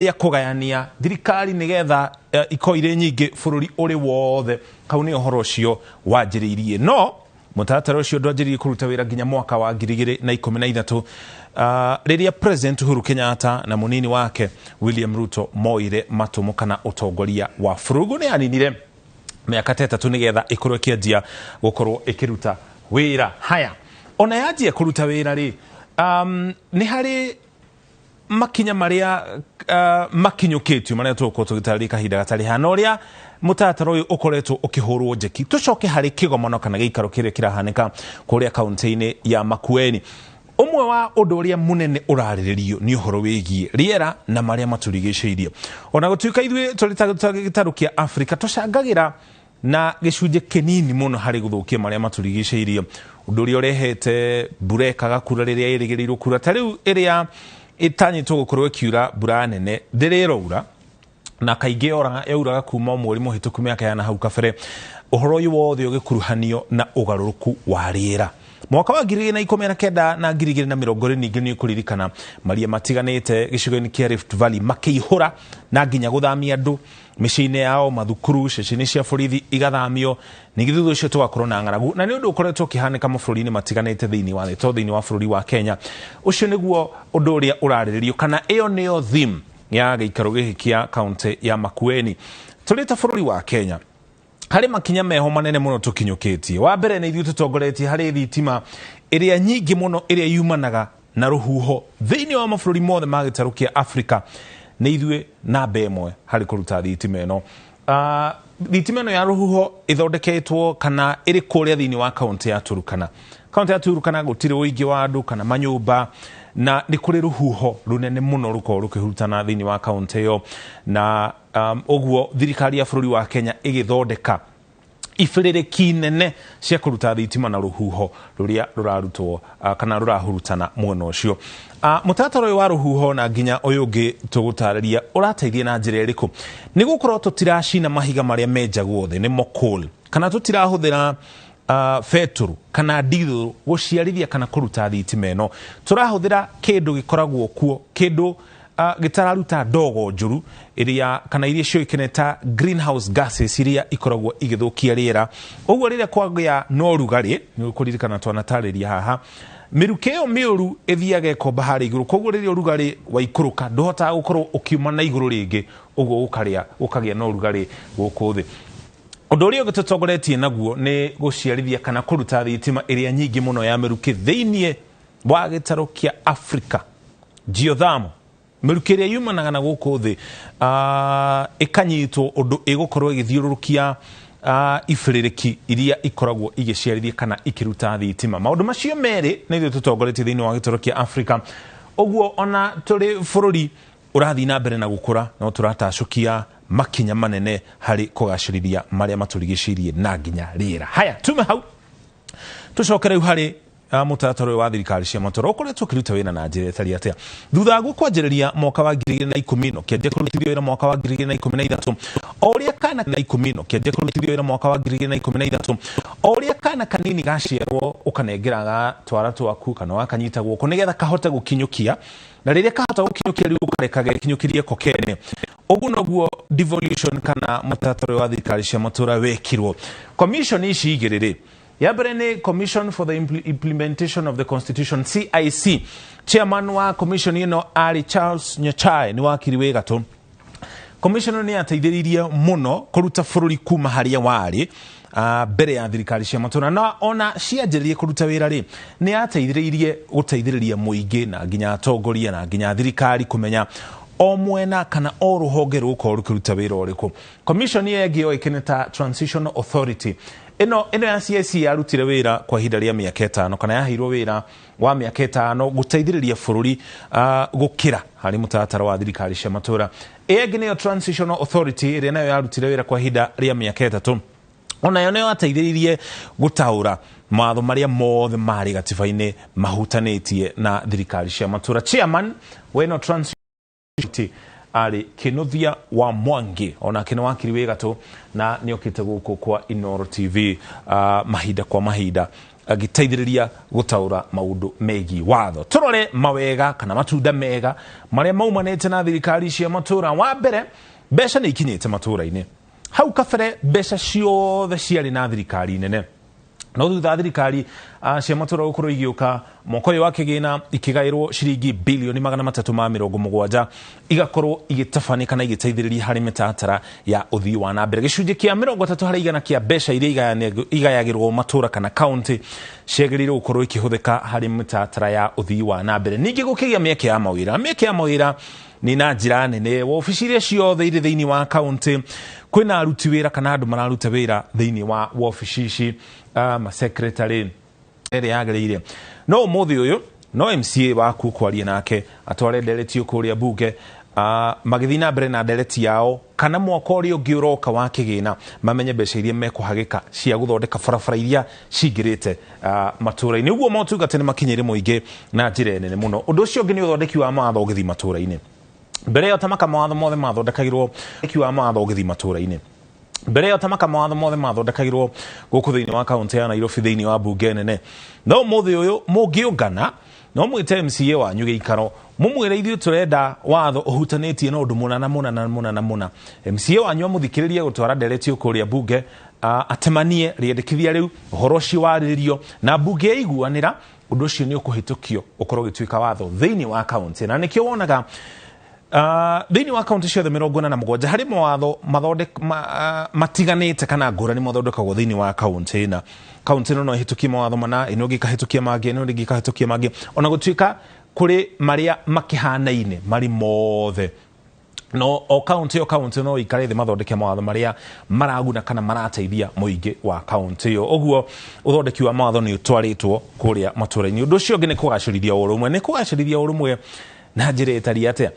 ya kugayania thirikari nigetha ikoire nyingi bururi uri wothe kau ni uhoro ucio wanjiriirie no mutatara ucio ndwanjiriirie kuruta wira nginya mwaka wa 2013 riria President Uhuru Kenyatta na munini wake William Ruto moire matumu kana utongoria wa furugu ni aninire miaka 3 nigetha ikorwo ikianjia gukorwo ikiruta wira haya ona yanjia kuruta wira ri ni hari makinya maria makinyukitio maria tuko tugitari kahinda gatari hana uria mutataro uyu ukoretwo ukihurwo njeki tucoke hari kigomano kana giikaro kiria kirahanika kuria kaunti-ini ya Makueni. Umwe wa undu uria munene urariririo ni uhoro wigie riera na maria maturigiciirie ona gutuika ithwe turita gitaru kia Africa tucangagira na gicunje kinini muno hari guthukia maria maturigiciirie undu uria urehete bureka gakura riria irigirirwo kura tariu iria itanyitwo gukorwo ikiura mbura nene ndiriroura na kaingi yauraga kuma mweri muhituku miaka ya na hau kabere uhoro uyu wothe ugikuruhanio na ugaruruku wa riera mwaka wa 2019 na 2020 ningi ni kuririkana maria matiganite gicigo-ini kia Rift Valley makihura na nginya guthamia andu micini yao mathukuru ceceni cia borithi igathamio ningi thutha ucio tugakorwo na ng'aragu na ni undu ukoretwo ukihanika mabũrũri-inĩ matiganite thiini wa thiini wa bũrũri wa Kenya ucio niguo undu uria urariririo kana iyo niyo theme ya giikaro giki kia kaunti ya Makueni turita bũrũri wa Kenya hari makinya meho manene muno tukinyukitie wa mbere ni ithuĩ tutongoretie hari thitima iria nyingi muno iria yumanaga na ruhuho thiini wa mabũrũri mothe ma gĩtarũ kia Africa ni ithuĩ namba ĩmwe hari kuruta thitima ĩno thitima ĩno ya ruhuho ithondeketwo kana iri kuria thiini wa kaunti ya Turukana. Kaunti ya Turukana gutire uingi wa andu kana manyumba na ni kuri ruhuho runene muno ruko rukihutana thiini wa kaunti yo na oguo thirikari ya bũrũri wa Kenya igithondeka ifirĩrĩki nene cia kuruta thitima na ruhuho ruria rurarutwo kana rurahurutana mwena ucio mutataro uyu wa ruhuho na nginya uyu ungi tugutariria urateithia na njira iriku ni gukorwo tutiracina mahiga maria menjagwo the ni coal kana tutirahuthira feturu kana diesel guciarithia kana kuruta thitima ĩno turahuthira kindu gikoragwo kuo kindu gitararuta ndogo njuru iria kana iria cioikaneta greenhouse gases iria ikoragwo igithukia riera uguo riria kwagĩa no rugari ni kuririkana twanatariria haha miruke yo miuru ithiaga ikomba hari iguru koguo riria rugari waikuruka ndohota gukorwo ukiuma na iguru ringi uguo ukagĩa no rugari guku thi undu uria gitutongoretie naguo ni guciarithia kana kuruta thitima iria nyingi muno ya miruke thiini wa gĩtarũ kia Africa geothermal miruke iria yumanaga na guku thi ikanyitwo undu igukorwo igithiururukia ifirĩrĩki iria ikoragwo igiciarithia kana ikiruta thitima maundu macio meri na ithuĩ tutongoretie thiini wa gĩtarũ kia Africa uguo ona turi bũrũri urathi na mbere na gukura no turatacukia makinya manene hari kugacirithia maria maturigicirie na nginya riera haya tume hau tucokere u hari mutataro wa thirikari cia matoro ukoretwo kiruta wina na njira itari atia thutha gukwanjiriria mwaka wa 2010 no kianjia kurutithio wira mwaka wa 2013 oria kana na 10 no kianjia kurutithio wira mwaka wa 2013 oria kana kanini gaciarwo ukanengeraga twara twaku kana wakanyita guoko nigetha kahota gukinyukia na riria kahota gukinyukia riu ukarekaga ikinyukirie kokene uguo noguo devolution kana mutataro wa thirikari cia matora wekirwo commission ici igiriri ya mbere ni Commission for the Implementation of the Constitution CIC chairman wa commission ino ari Charles Nyachae ni wakiri wega tu commission ni ateithĩrĩirie muno kuruta bũrũri kuma haria wari mbere ya thirikari cia matora na ona cianjĩrĩrie kuruta wĩra ri ni ateithĩrĩirie guteithĩrĩria muingi na nginya atongoria na nginya thirikari kumenya o mwena kana o ruhonge ruko rukiruta wĩra ũrĩkũ commission yengi yoikeneta Transitional Authority ino ya CIC yarutire wira kwa ihinda ria miaka 5 kana yaheirwo wira wa miaka 5 guteithĩrĩria bũrũri gukira hari mutatara wa thirikari cia matora yengi niyo Transitional Authority iria nayo yarutire wira kwa ihinda ria miaka 3 ona yo nayo ateithĩrĩirie gutaura matho maria mothe mari gatiba-inĩ mahutanetie na thirikari cia matora chairman weno Transitional Authority ari Kinuthia wa Mwangi ona kino wakiri wega tu na niokite guku kwa Inoro TV mahinda kwa mahinda agiteithĩrĩria gũtaũra maũndũ megiĩ watho. Tũrore mawega kana matunda mega marĩa maumanĩte na thirikari cia matũra. Wa mbere, mbeca nĩ ikinyĩte matũra-inĩ. Hau kabere mbeca ciothe ciarĩ na thirikari nene, no thutha thirikari cia matũra gũkorwo igĩũka, mwaka ũyũ wa kĩgĩna ikĩgaĩrwo ciringi bilioni 370 igakorwo igĩtabania kana igĩteithĩrĩria harĩ mĩtaratara ya ũthii wa na mbere. Gĩcunjĩ kĩa 30% kĩa mbeca iria igayagĩrwo matũra kana kaunti ciagĩrĩirwo gũkorwo ikĩhũthĩka harĩ mĩtaratara ya ũthii wa na mbere. Ningĩ gũkĩgĩa mĩeke ya mawĩra. Mĩeke ya mawĩra nĩ na njĩra nene. Wobici iria ciothe irĩ thĩinĩ wa kaunti, kwĩna aruti wĩra kana andũ mararuta wĩra thĩinĩ wa wobici ici, secretary ĩrĩa yagĩrĩire. No ũmũthĩ ũyũ no MCA waku kwaria nake atware ndereti kũrĩa bunge, magĩthiĩ na mbere na ndereti yao, kana mwaka ũrĩa ũngĩ ũroka wa kĩgĩna mamenye mbeca iria mekũhagĩka cia gũthondeka barabara iria cingĩrĩte matũra-inĩ. Ũguo motungata nĩ makinyĩre mũingĩ na njĩra nene mũno. Ũndũ ũcio ũngĩ nĩ ũthondeki wa mawatho ũgĩthiĩ matũra-inĩ. Mbere ĩyo tamaka mawatho mothe mathondekagĩrwo wa mawatho ũgĩthiĩ matũra-inĩ. Mbere ĩyo tamaka mawatho mothe mathondekagĩrwo gũkũ thĩinĩ wa kaunti ya Nairobi thĩinĩ wa bunge nene. No mũthĩ ũyũ mũngĩũngana no mwĩte MCA wanyu gĩikaro, mũmwĩre ithuĩ tũrenda watho ũhutanĩtie na ũndũ mũna. MCA wanyu amũthikĩrĩrie gũtwara ndereti kũrĩa bunge, atemanie rĩendekithia rĩu, ũhoro ũcio warĩrĩrio na bunge yaiguanĩra, ũndũ ũcio nĩ ũkũhĩtũkio ũkorwo ũgĩtuĩka watho thĩinĩ wa kaunti. Na nĩkĩo wonaga thĩinĩ wa kaunti ciothe 47 harĩ mawatho matiganĩte kana ngũrani mathondekagwo thĩinĩ wa kaunti ĩna. Kaunti ĩno no ĩhĩtũkie mawatho mana, ĩno ĩngĩ ĩkahĩtũkia mangĩ, ĩno ĩngĩ ĩkahĩtũkia mangĩ, ona gũtuĩka kũrĩ marĩa makĩhanaine marĩ mothe. No o kaunti no ikare thĩ mathondeke mawatho marĩa maraguna kana marateithia mũingĩ wa kaunti ĩyo. Ũguo ũthondeki wa mawatho nĩ ũtwarĩtwo kũrĩa matũra-inĩ. Ũndũ ũcio ũngĩ nĩ kũgacĩrithia ũrũmwe. Nĩ kũgacĩrithia ũrũmwe na njĩra ĩtariĩ atĩa.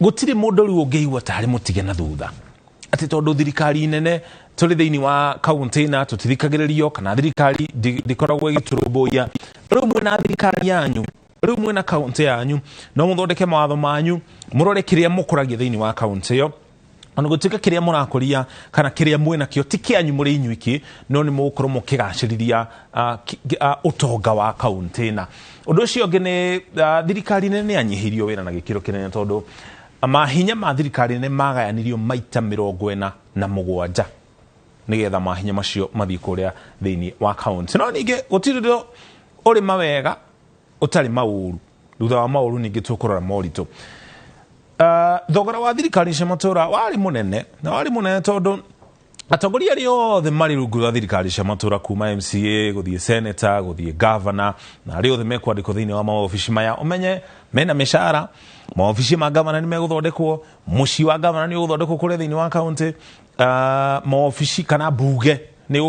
Gũtirĩ mũndũ rĩu ũngĩigua tarĩ mũtige na thutha atĩ tondũ thirikari nene tũrĩ thĩinĩ wa kaunti na tũtithikagĩrĩrio kana thirikari ndĩkoragwo ĩgĩtũrũmbũiya. Rĩu mwĩna thirikari yanyu, rĩu mwĩna kaunti yanyu, no mũthondeke mawatho manyu, mũrore kĩrĩa mũkũragia thĩinĩ wa kaunti ĩyo, ona gũtuĩka kĩrĩa mũrakũria kana kĩrĩa mwĩna kĩo ti kĩanyu mũrĩ inyuiki, no nĩ mũgũkorwo mũkĩgacĩrithia ũtonga wa kaunti na. Ũndũ ũcio ũngĩ nĩ thirikari nene yanyihirio wĩra na gĩkĩro kĩnene, tondũ mahinya ma thirikari nĩ magayanirio maita 47 nĩgetha mahinya macio mathiĩ kũrĩa thĩinĩ wa kaunti. No ningĩ gũtirĩ ũrĩ mawega ũtarĩ maũru, thutha wa maũru ningĩ tũkũrora moritũ. Thogora wa thirikari cia matũra warĩ mũnene, na warĩ mũnene tondũ atongoria arĩa othe marĩ rungu rwa thirikari cia matũra, kuma MCA gũthiĩ senator gũthiĩ governor, na arĩa othe mekwandĩkwo thĩinĩ wa maobici maya, ũmenye mena mĩcara. Maobici ma governor nĩ megũthondekwo, mũciĩ wa governor nĩ ũgũthondekwo kũrĩa thĩinĩ wa kaunti, maobici kana bunge nĩ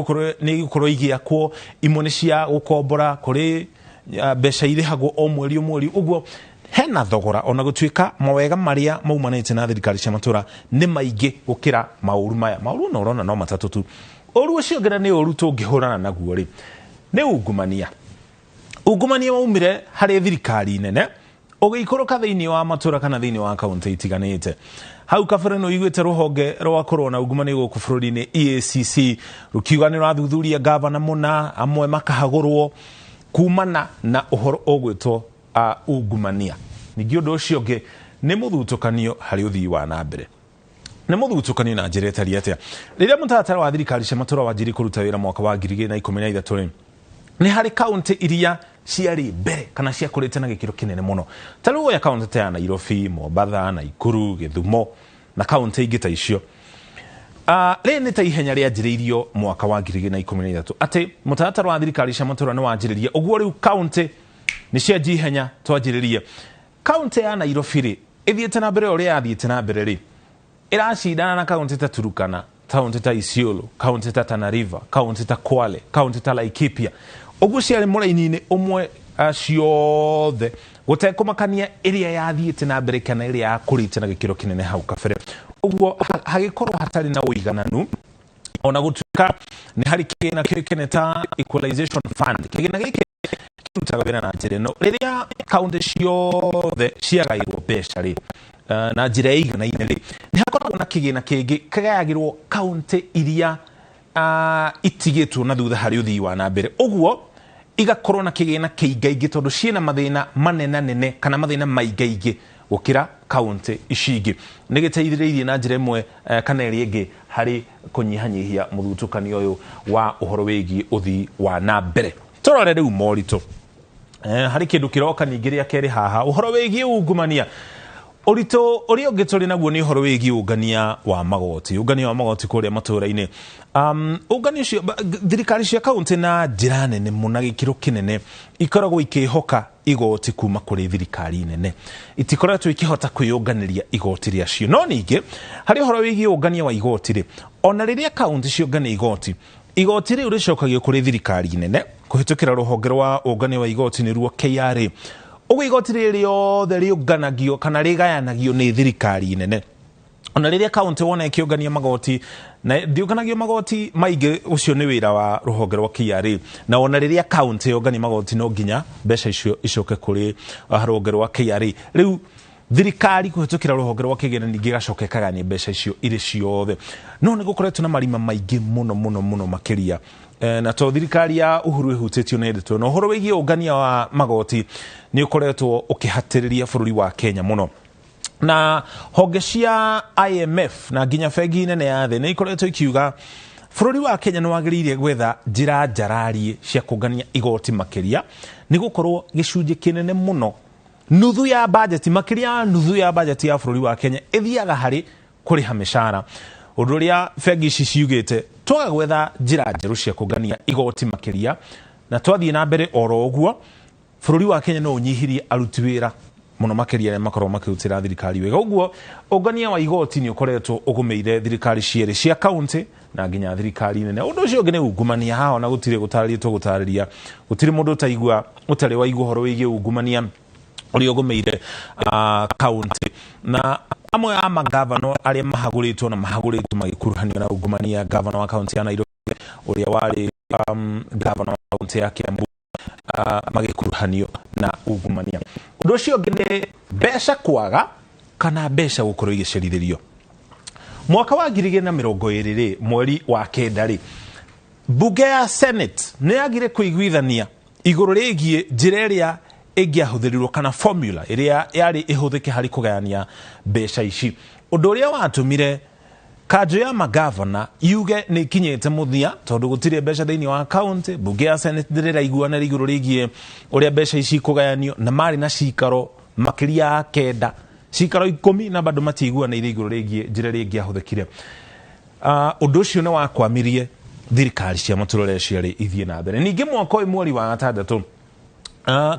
igũkorwo igĩakwo, imwe nĩ cia gũkombora, kũrĩ mbeca irĩhagwo o mweri o mweri. Ũguo hena thogora, ona gũtuĩka mawega marĩa maumanĩte na thirikari cia matũra nĩ maingĩ gũkĩra maũru maya. Maũru no ũrona no matatũ tu. Ũru ũcio ũngĩ nĩ ũru tũngĩhũrana naguo rĩ, nĩ ungumania. Ungumania waumire harĩ thirikari nene ũgĩikũrũka thĩinĩ wa matũra kana thĩinĩ wa kaunti itiganĩte. Hau kabere no iguĩte rũhonge rwa kũrũa na ungumania gũkũ bũrũri-inĩ EACC rũkiuga nĩ rwathuthuria gavana mũna, amwe makahagũrwo kumana na ũhoro ũgwĩtwo ungumania. Ningĩ ũndũ ũcio ũngĩ nĩ mũthutũkanio harĩ ũthii wa na mbere. Nĩ mũthutũkanio na njĩra ĩtariĩ atĩa. Rĩrĩa mũtaratara wa thirikari cia matũra wanjirie kũruta wĩra mwaka wa 2013 nĩ harĩ kaunti iria ciarĩ mbere kana ciakũrĩte na gĩkĩro kĩnene mũno. Ta rĩu ya kaunti ta ya Nairobi, Mombasa, Naikuru, Gĩthumo na kaunti ingĩ ta icio. Rĩrĩ nĩ ta ihenya rĩanjĩrĩirio mwaka wa 2013 atĩ mũtaratara wa thirikari cia matũra nĩ wanjĩrĩria. Ũguo rĩu kaunti nĩ cianjia ihenya twanjĩrĩrie. Kaunti ya Nairobi rĩ, ĩthiĩte na mbere ũrĩa yathiĩte na mbere rĩ, ĩracindana na kaunti ta Turukana, kaunti ta Isiolo, kaunti ta Tana River, kaunti ta Kwale, kaunti ta Laikipia. Ũguo ciarĩ mũraini-inĩ ũmwe ciothe, gũtekũmakania ĩrĩa yathiĩte na mbere kana ĩrĩa yakũrĩte na gĩkĩro kĩnene hau kabere. Ũguo hagĩkorwo hatarĩ na ũigananu, ona gũtuĩka nĩ harĩ kĩgĩna kĩnene ta Equalization Fund. Kĩgĩna gĩkĩ kĩrutaga wĩra na njĩra ĩno, rĩrĩa kaunti ciothe ciagaĩrwo mbeca rĩ, na njĩra ĩiganaine rĩ, nĩ hakoragwo na kĩgĩna kĩngĩ kagayagĩrwo kaunti iria itigĩtwo na thutha harĩ ũthii wa na mbere. Ũguo igakorwo na kigina kiingaingi tondu ciina mathina manena nene kana mathina maingaingi gukira kaunti icigi ni giteithiriirie na njira imwe kana iri ingi hari kunyihanyihia muthutukanio uyu wa uhoro wigi uthii wa na mbere torore riu moritu hari kindu kiroka ningi ria keri haha uhoro wigi ungumania urito uri ungi turi naguo ni uhoro wigi ungania wa magoti kuria matura-ini ungania cio thirikari cia kaunti na njira nene muna gikiro kinene ikoragwo ikihoka igoti kuma kuri thirikari nene itikoretwo ikihota kwiyunganiria igoti riacio no ningi hari uhoro wigi ungania wa igoti ri ona riria kaunti ciongania igoti riu ricokagio kuri thirikari nene kuhitukira ruhonge rwa ungania wa igoti ni ruo KRA ugu igoti riothe riunganagio kana rigayanagio ni thirikari nene ona riria kaunti wona ikiungania magoti na ndiunganagio magoti maingi ucio ni wira wa ruhonge rwa KRA na ona riria kaunti yongania magoti no nginya mbeca icio icoke kuri ruhonge rwa KRA riu thirikari kuhitukira ruhonge rwa kigena ningi gacokekaga ni mbeca icio iri ciothe no ni gukoretwo na marima maingi muno makiria na to thirikari ya Uhuru ihutitio ni ndeto no horo wigi ungania wa magoti ni ukoretwo ukihatiriria bururi wa Kenya muno na honge cia IMF na nginya bengi nene ya thi ni ikoretwo ikiuga bururi wa Kenya ni wagiriire gwetha njira njarari cia kungania igoti makiria ni gukorwo gicunji kinene muno nuthu ya budget makiria nuthu ya budget ya bururi wa Kenya ithiaga hari kuriha mishara undu ria bengi ici ciugite twaga gwetha njira njeru cia kungania igoti makiria na twathie na mbere oro uguo bururi wa Kenya no unyihirie aruti wira muno makiria na makorwo makirutira thirikari wega uguo ungania wa igoti ni ukoretwo ugumeire thirikari ciere cia county na nginya thirikari nene undu ucio ngene ungumania hao na gutire gutariria gutire mundu taigua utari wa igua horo wigi ungumania uri ugumeire county na amwe ama governor aria mahaguritwo magikuruhanio na ungumania governor wa county ya Nairobi uria wari governor wa county ya Kiambu magikuruhanio na ungumania undu ucio ngene mbeca kwaga kana mbeca gukorwo igicerithirio mwaka wa 2020 mweri wa kenda ri bunge ya Senate ni agire kuiguithania iguru rigie njira iria ingiahuthirirwo kana formula iria yari ihuthike hari kugayania mbeca ici undu uria watumire kanjo ya magavana yuge ni kinyete muthia tondu gutire mbeca thiini wa county bunge ya Senate ndirira iguana iguru rigie uria mbeca ici kugayanio na mari na cikaro makiria kenda cikaro 10 na bado matiguana iguru rigie njira ringi ahuthikire undu ucio ni wakwamirie thirikari cia maturore ciari ithie na mbere ningi mwaka uyu mweri wa gatandatu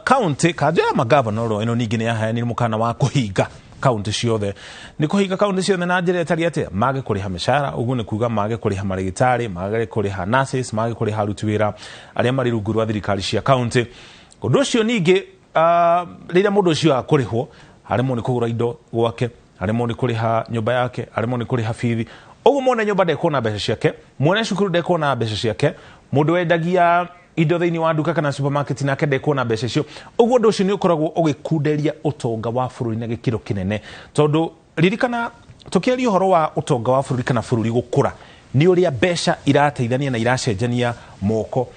county kanjo ya magavana ro ino ningi ni yaheanire mukana wa kuhinga county ciothe ni kuhinga county ciothe na njira etari ate mage kuriha mishara ugu ni kuga mage kuriha marigitari mage kuriha nurses mage kuriha aruti wira aria mari rungu rwa thirikari cia county undu ucio ningi riria mundu ucio akurihwo harimo ni kugura indo gwake harimo ni kuriha nyumba yake harimo ni kuriha fithi ugu mona nyumba ndekuona mbeca ciake mwene cukuru ndekuona mbeca ciake mundu wendagia indo thiini wa duka kana supermarket na kende kuona mbeca icio uguo ndu ucio ni ukoragwo ugikunderia utonga wa bururi na gikiro kinene tondu ririkana tukiaria uhoro wa utonga wa bururi kana bururi gukura ni uria mbeca irateithania na iracenjania moko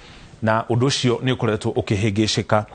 na undu ucio ni ukoretwo ukihingicika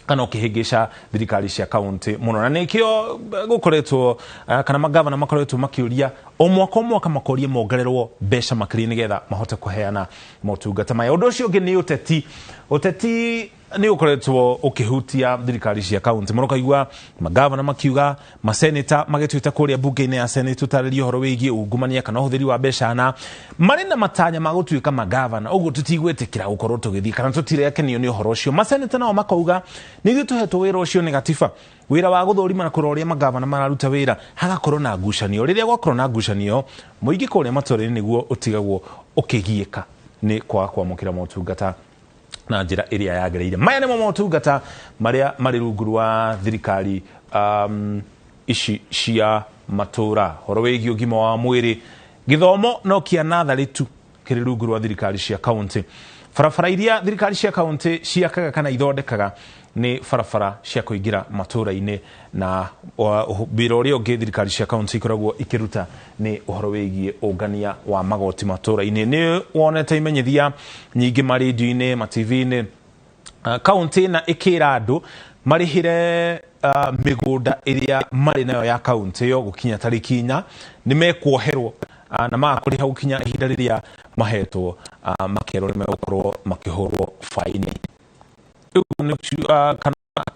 kana ukihingica thirikari cia county muno na nikio gukoretwo kana magavana makoretwo makiuria o mwaka makorie mongererwo mbeca makiri nigetha mahote kuheana motungata maya undu ucio ngi ni uteti ni ukoretwo ukihutia thirikari cia county muno kaigua magavana makiuga maseneta magituita kuria bunge-ini ya Senate utaririo horo wigie ungumania kana uhuthiri wa mbeca na mari na matanya magutuika magavana uguo tutigwetikira gukorwo tugithii kana tutirekenio ni horo ucio maseneta nao makauga ni tuhetwo wira ucio ni gatiba wira wa guthurima na kuroria magavana mararuta wira hagakorwo na ngucanio riria gwakorwo na ngucanio muingi kuria matori niguo utigagwo ukigieka ni kwa kwamukira motungata na njira iria yagereire maya nimo motungata maria mari rungu rwa thirikari ici cia matura horo wigi ugima wa mwiri githomo no kia nathari tu kiri rungu rwa thirikari cia county farafara iria thirikari cia county ciakaga kana ithondekaga ni farafara cia kuingira matura-ini na biro uria ungi thirikari cia county ikoragwo ikiruta ni uhoro wigie ungania wa magoti matura-ini ni wonete imenyithia nyingi ma radio-ini ma TV-ini kaunti na ikira andu marihire migunda iria mari nayo ya kaunti yo gukinya tariki 4 ni mekuoherwo na makuriha gukinya ihinda riria mahetwo makero ni megukorwo makihorwo faini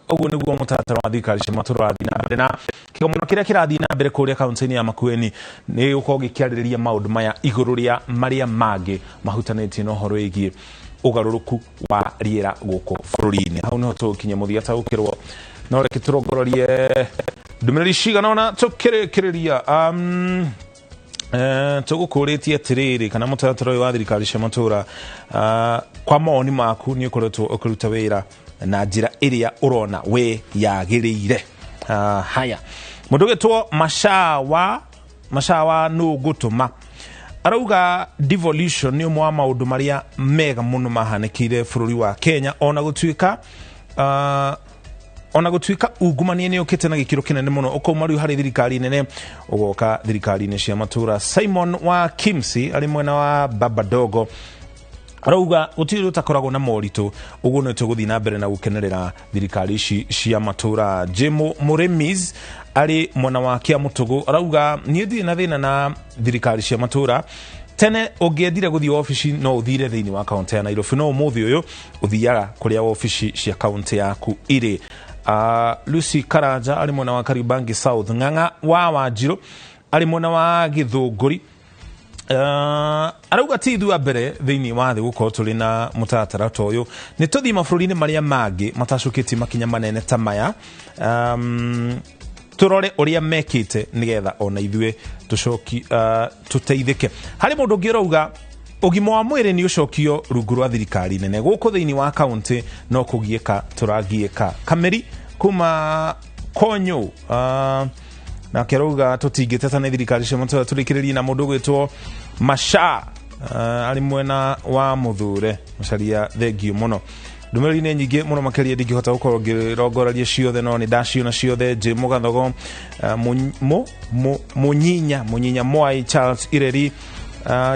uguo niguo mutatara wa thirikari cia matura na mbere na kigomono kiria kirathii na mbere kuria kaunti-ini ya Makueni ni gukorwo gikiaririria maundu maya iguru ria maria mangi mahutanitie na uhoro wigie ugaruruku wa riera guku bururi-ini. Hau niho tukinya muthia taukirwo no reke turongororie ndumiriri cigana ona tukirikiriria tugukuritie atiriri kana mutatara wa thirikari cia matura kwa moni maku ni ukoretwo ukiruta wira na njira iria urona we yagiriire. Haya mundu gitwo mashawa no gutuma arauga devolution ni umwe wa maundu maria mega muno mahanekire bururi wa Kenya ona gutuika ungumania ni ukite na gikiro kinene muno ukauma riu hari thirikari nene ugoka thirikari-ini cia matura. Simon wa Kimsi ari mwena wa Babadogo arauga gutiri utakoragwo na moritu uguo no tuguthi na mbere na gukenerera thirikari ici cia matura. Jemo Muremis ari mwena wa Kiamutugu arauga ni thina na thina na thirikari cia matura tene ungiendire guthii ofici no uthire thiini wa kaunti ya Nairobi no umuthi uyu uthiaga kuria ofici cia kaunti yaku iri. Lucy Karanja ari mwena wa Karibangi South. Ng'ang'a wa Wanjiru ari mwena wa Githunguri arauga ti ithu mbere thiini wa thi gukorwo turi na mutatara ta uyu ni tuthii mabũrũri-inĩ maria mangi matacukitie makinya manene ta maya turore uria mekite nigetha ona ithue tucoki tuteithike. Hari mundu ungi urauga ugima wa mwiri ni ucokio rungu rwa thirikari nene guku thiini wa kaunti no kugieka turagieka. Kameri kuma Konyo na keruga tutingiteta na thirikari cia matura turikiririe na mundu gwitwo Masha ari mwena wa Muthure Macharia thengio muno. Ndumiriri nyingi muno makeria ndingihota gukorwo ngirongoraria ciothe no ni ndaciona ciothe. Jimo Gathogo Munyinya Mwai Charles Ireri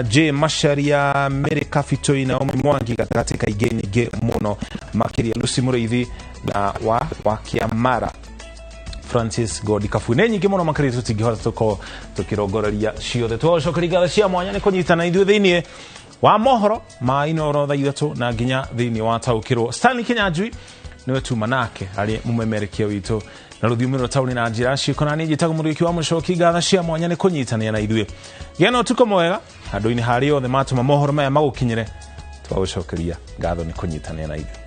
J Macharia Mary Kafitoi na Mwangi gatagati kaingi nyingi muno makeria Lucy Mureithi na wa Kiamara Francis Godi Kafune nyingi muno makeria tutingihota tukirongoraria ciothe. Twacokeriga cia mwanya ni kunyitana ithuĩ thiini wa mohoro ma inoro tha ithatu na nginya thiini wa taukirwo. Stanley Kinyanjui niwe tuma nake ari mumemerekia witu na ruthiumiro tauni na njira ciikona ni njitaga muriki wa mucoki gatha cia mwanya ni kunyitania na ithuĩ geno tuko mwega andu-ini hari othe matuma mohoro maya magukinyire twagucokeria ngatho ni kunyitania na ithuĩ.